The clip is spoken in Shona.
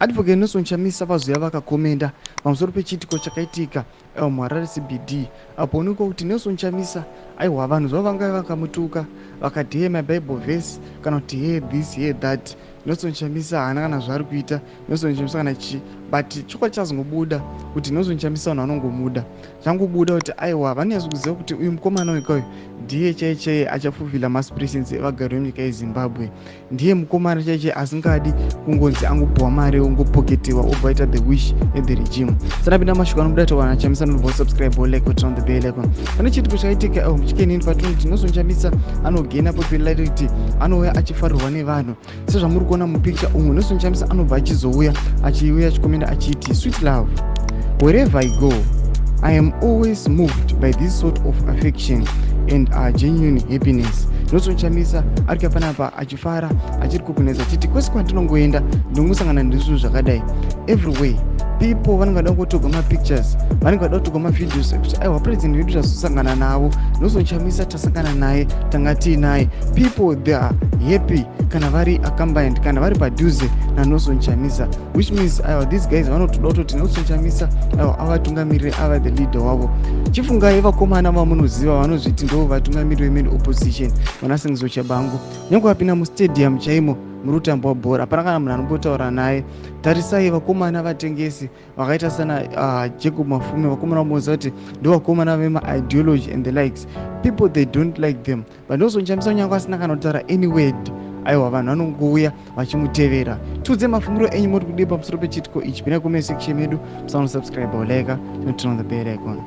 Advocate Nelson Chamisa vazoya vakakomenda pamusoro pechiitiko chakaitika muHarare CBD apo onekwa kuti Nelson Chamisa aiwa vanhu zvavo vanga vakamutuka vakati hey my bible verse kana kuti hey this hey that. Nelson Chamisa haana kana zvaari kuita, Nelson Chamisa kana chi, but chokwadi chazongobuda kuti Nelson Chamisa vanhu vanongomuda, changobuda kuti aiwa vanonyazo kuziva kuti uyu mukomana wekayo ndiye chaiye achafulfilla maaspirations evagari venyika yeZimbabwe, ndiye mukomana chaiye asingadi kungonzi angopuwa mari ongopoketiwa obva aita the wish the regime. Sanapinda mashoko anobuda tawana Chamisa nobva subscribe like turn on the bell icon. Pane chiitiko chakaitika muchikenini patuniti Nelson Chamisa anogena popularity, anouya achifarirwa nevanhu sezvamuri kuona mupicture umu. Nelson Chamisa anobva achizouya achikomenda achiti sweet love wherever I go I am always moved by this sort of affection and genuine happiness. Nelson Chamisa ari kapanapa achifara achiri kukuneza achiti kwese kwandinongoenda ndingosangana ndizvo zvakadai everywhere. People vanenge vada kungotorwa mapictures, vanenge vada kutorwa mavideos ekuti aiwa president vedu zvazosangana navo, Nelson Chamisa tasangana naye tanga tiinaye. People they are happy kana vari accompanied kana vari padhuze naNelson Chamisa, which means these guys vanotoda kutoti Nelson Chamisa avatungamirire ava the leader wavo. Chifungai vakomana vamunoziva vanozviti ndo vatungamiriri vemain opposition vanasengizo Chabangu, nyange vapinda mustadium chaimo murutambo wabhora hapana kana munhu anombotaura naye. Tarisai vakomana vatengesi vakaita sana Jacob Mafume, vakomana vamoza kuti ndo vakomana vema-ideology and the likes. People they don't like them, but Nelson Chamisa nyange asina kana kutaura any word, aiwa vanhu vanongouya vachimutevera. Tiudze mafungiro enyu muri kudii pamusoro pechiitiko ichi. Pinda comment section yedu, musano subscribe or like, turn on the bell icon.